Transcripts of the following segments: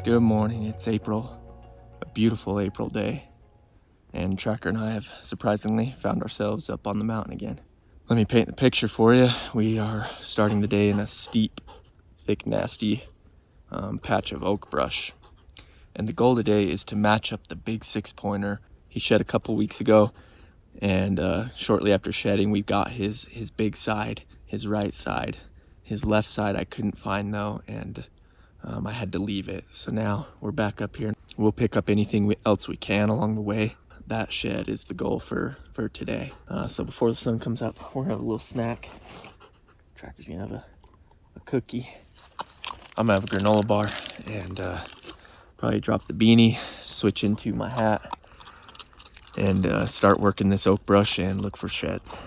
Good morning, it's April, a beautiful April day, and Tracker and I have surprisingly found ourselves up on the mountain again. Let me paint the picture for you. We are starting the day in a steep, thick, nasty patch of oak brush. And the goal today is to match up the big 6-pointer he shed a couple weeks ago. And shortly after shedding, we got his big side, his right side. His left side I couldn't find though, and I had to leave it. So now we're back up here. We'll pick up anything else we can along the way. That shed is the goal for today. So before the sun comes up, we're gonna have a little snack. Tracker's gonna have a cookie. I'm gonna have a granola bar and probably drop the beanie, switch into my hat, and start working this oak brush and look for sheds.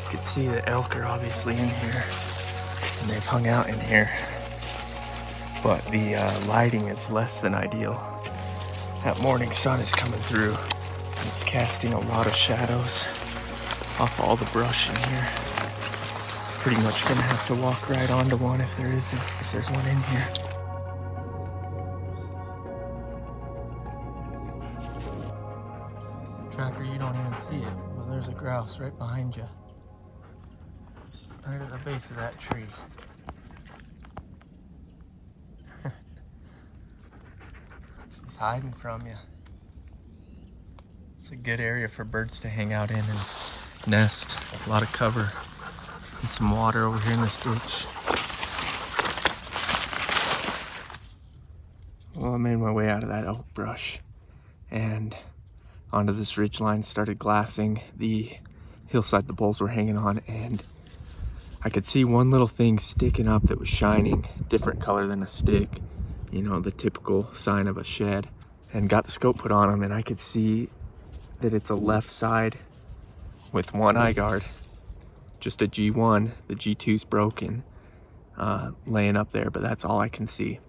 You can see the elk are obviously in here, and they've hung out in here, but the lighting is less than ideal. That morning sun is coming through, and it's casting a lot of shadows off all the brush in here. Pretty much gonna have to walk right onto one if there's one in here. Tracker, you don't even see it, but there's a grouse right behind you. Right at the base of that tree. She's hiding from you. It's a good area for birds to hang out in and nest. A lot of cover and some water over here in this ditch. Well, I made my way out of that oak brush and onto this ridge line, started glassing the hillside the bulls were hanging on, and I could see one little thing sticking up that was shining, different color than a stick, you know, the typical sign of a shed, and got the scope put on him, and I could see that it's a left side with one eye guard, just a G1. The G2's broken, laying up there, but that's all I can see.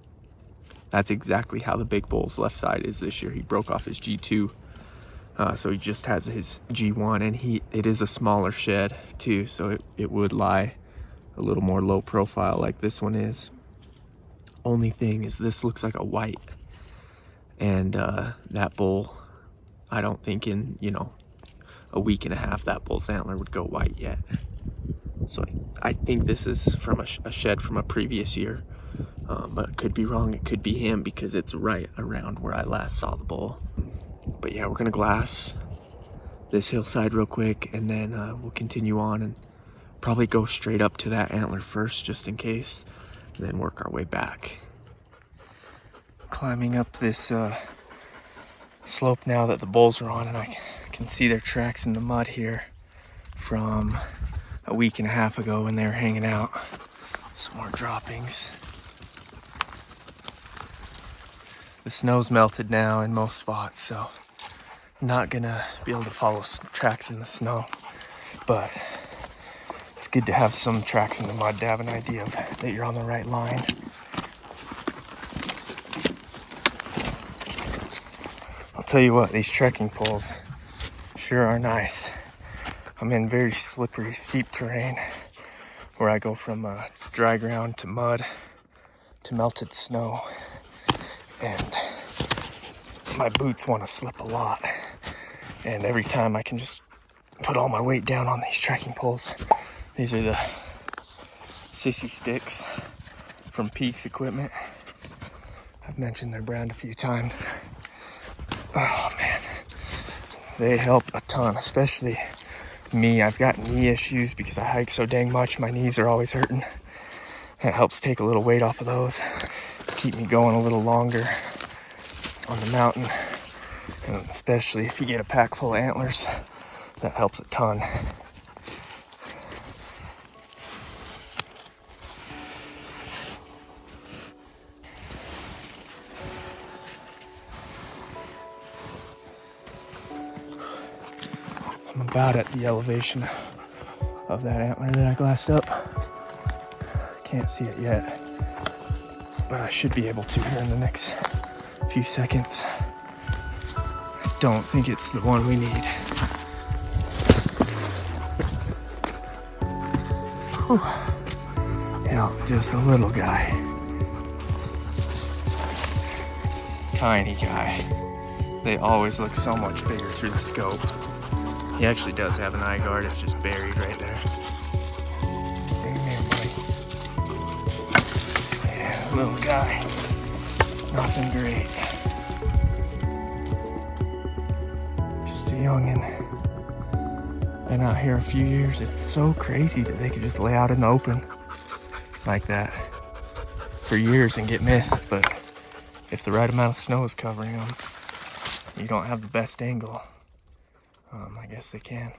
That's exactly how the big bull's left side is this year. He broke off his G2, so he just has his G1, and it is a smaller shed too, so it would lie a little more low profile like this one is. Only thing is this looks like a white, and that bull, I don't think in, you know, a week and a half that bull's antler would go white yet. So I think this is from a shed from a previous year, but it could be wrong. It could be him because it's right around where I last saw the bull. But yeah, we're gonna glass this hillside real quick, and then we'll continue on and probably go straight up to that antler first just in case, and then work our way back. Climbing up this slope now that the bulls are on, and I can see their tracks in the mud here from a week and a half ago when they were hanging out. Some more droppings. The snow's melted now in most spots, so I'm not gonna be able to follow tracks in the snow, but it's good to have some tracks in the mud to have an idea of that you're on the right line. I'll tell you what, these trekking poles sure are nice. I'm in very slippery, steep terrain where I go from dry ground to mud to melted snow, and my boots want to slip a lot. And every time I can just put all my weight down on these trekking poles. These are the Sissy Sticks from Peaks Equipment. I've mentioned their brand a few times. Oh man, they help a ton, especially me. I've got knee issues because I hike so dang much. My knees are always hurting. It helps take a little weight off of those, keep me going a little longer on the mountain, and especially if you get a pack full of antlers, that helps a ton. I'm about at the elevation of that antler that I glassed up. Can't see it yet, but I should be able to here in the next few seconds. don't think it's the one we need. Whew. Yeah, just a little guy. Tiny guy. They always look so much bigger through the scope. He actually does have an eye guard, it's just buried right there. Bring him in, buddy. Yeah, little guy. Nothing great. Just a youngin'. Been out here a few years. It's so crazy that they could just lay out in the open like that for years and get missed, but if the right amount of snow is covering them, you don't have the best angle, I guess they can.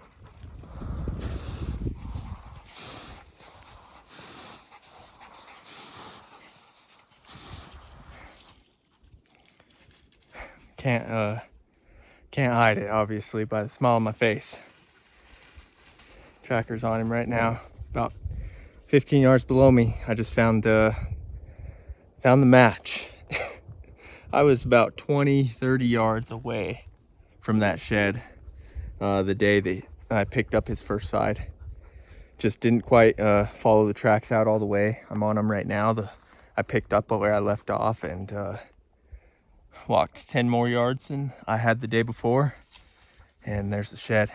Can't hide it, obviously, by the smile on my face. Tracker's on him right now, about 15 yards below me. I just found the match. I was about 20-30 yards away from that shed the day that I picked up his first side. Just didn't quite follow the tracks out all the way. I'm on them right now. I picked up where I left off and walked 10 more yards than I had the day before, and there's the shed.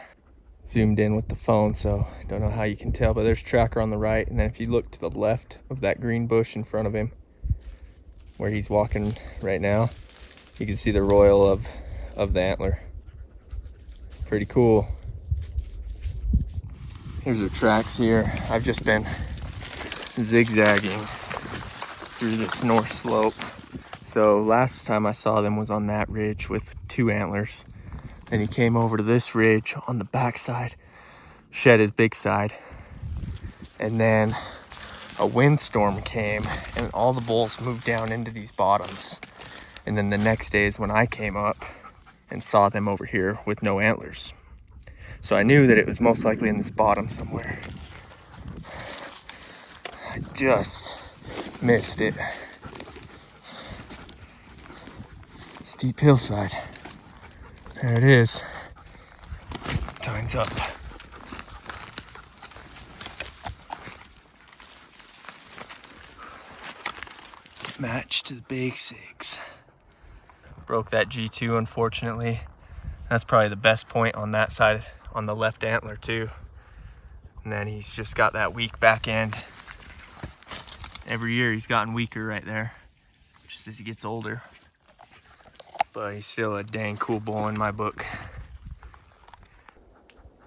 Zoomed in with the phone, so I don't know how you can tell, but there's tracker on the right, and then if you look to the left of that green bush in front of him where he's walking right now, you can see the royal of the antler. Pretty cool. Here's their tracks here. I've just been zigzagging through this north slope. So last time I saw them was on that ridge with 2 antlers. Then he came over to this ridge on the backside, shed his big side. And then a windstorm came and all the bulls moved down into these bottoms. And then the next day is when I came up and saw them over here with no antlers. So I knew that it was most likely in this bottom somewhere. I just missed it. Steep hillside. There it is. Time's up. Match to the big 6. Broke that G2, unfortunately. That's probably the best point on that side, on the left antler too. And then he's just got that weak back end. Every year he's gotten weaker right there, just as he gets older. But he's still a dang cool bull in my book.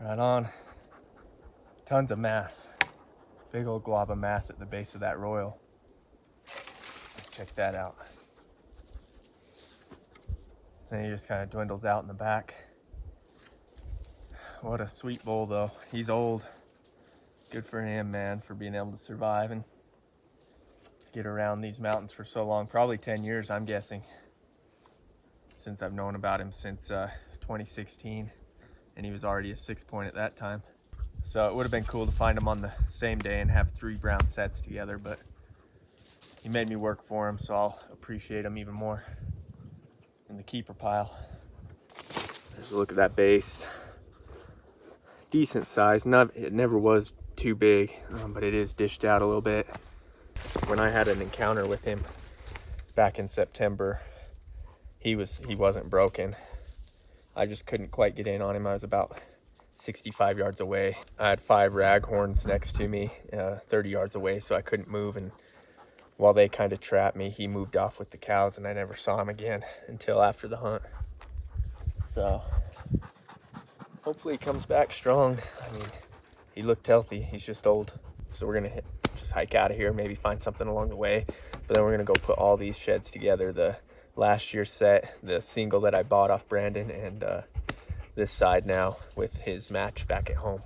Right on. Tons of mass. Big old glob of mass at the base of that royal. Check that out. Then he just kind of dwindles out in the back. What a sweet bull though. He's old. Good for him, man, for being able to survive and get around these mountains for so long. Probably 10 years, I'm guessing. Since I've known about him since 2016, and he was already a 6-point at that time. So it would have been cool to find him on the same day and have 3 brown sets together, but he made me work for him, so I'll appreciate him even more in the keeper pile. There's a look at that base. Decent size. It never was too big, but it is dished out a little bit. When I had an encounter with him back in September, he wasn't broken. I just couldn't quite get in on him. I was about 65 yards away. I had 5 raghorns next to me, 30 yards away, so I couldn't move. And while they kind of trapped me, he moved off with the cows, and I never saw him again until after the hunt. So hopefully he comes back strong. I mean, he looked healthy. He's just old. So we're gonna just hike out of here, maybe find something along the way. But then we're gonna go put all these sheds together. The last year's set, the single that I bought off Brandon, and this side now with his match back at home.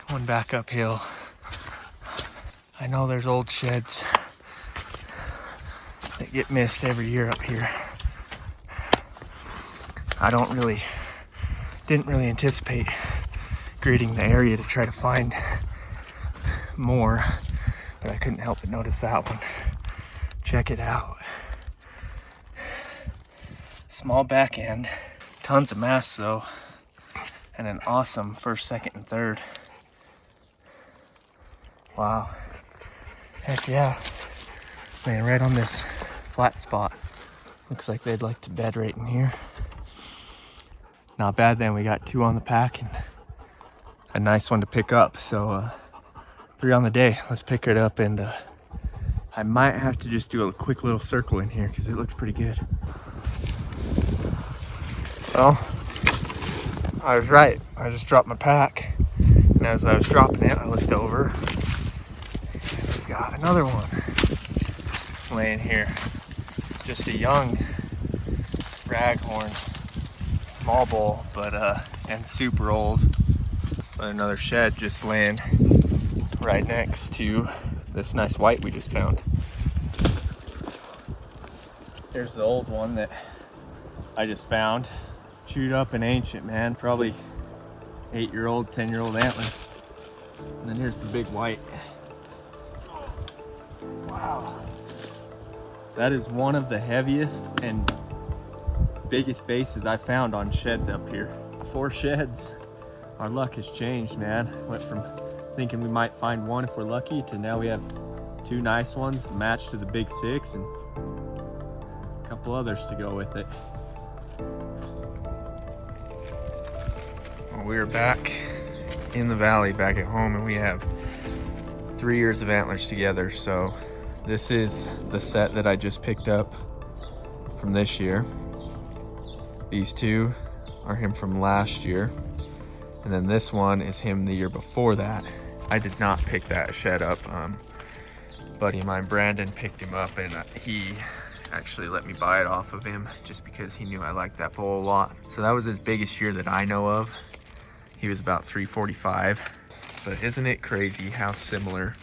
Going back uphill. I know there's old sheds that get missed every year up here. I didn't really anticipate grading the area to try to find more, but I couldn't help but notice that one. check it out. Small back end, tons of mass though, and an awesome first, second, and third. Wow. Heck yeah. Laying right on this flat spot. Looks like they'd like to bed right in here. Not bad then, we got 2 on the pack and a nice one to pick up. So 3 on the day. Let's pick it up, and I might have to just do a quick little circle in here because it looks pretty good. Well, I was right. I just dropped my pack, and as I was dropping it, I looked over. And we got another one laying here. Just a young raghorn, small bull, but and super old. But another shed just laying right next to this nice white we just found. Here's the old one that I just found. Chewed up and ancient, man. Probably 8-year-old, 10-year-old antler. And then here's the big white. Wow. That is one of the heaviest and biggest bases I found on sheds up here. 4 sheds. Our luck has changed, man. Went from thinking we might find one if we're lucky to now we have 2 nice ones to match to the big 6 and a couple others to go with it. Well, we are back in the valley, back at home, and we have 3 years of antlers together. So this is the set that I just picked up from this year. These 2 are him from last year. And then this one is him the year before that. I did not pick that shed up. Buddy of mine, Brandon, picked him up, and he actually let me buy it off of him just because he knew I liked that bull a lot. So that was his biggest year that I know of. He was about 345. But isn't it crazy how similar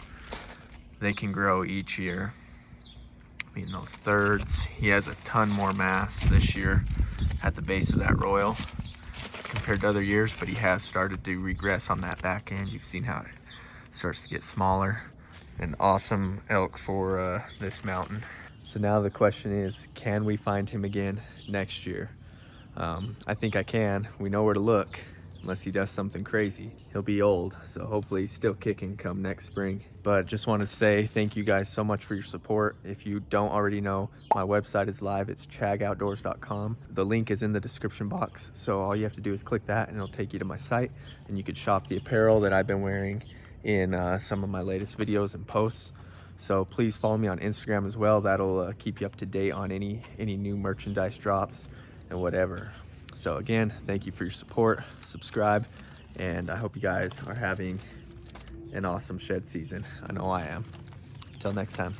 they can grow each year? I mean, those thirds, he has a ton more mass this year at the base of that royal compared to other years, but he has started to regress on that back end. You've seen how it starts to get smaller. An awesome elk for this mountain. So now the question is, can we find him again next year? I think I can. We know where to look, unless he does something crazy. He'll be old, so hopefully he's still kicking come next spring. But just want to say thank you guys so much for your support. If you don't already know, my website is live. It's chagoutdoors.com. The link is in the description box, so all you have to do is click that and it'll take you to my site, and you can shop the apparel that I've been wearing in some of my latest videos and posts. So please follow me on Instagram as well. That'll keep you up to date on any new merchandise drops and whatever. So again, thank you for your support. Subscribe, and I hope you guys are having an awesome shed season. I know I am. Until next time.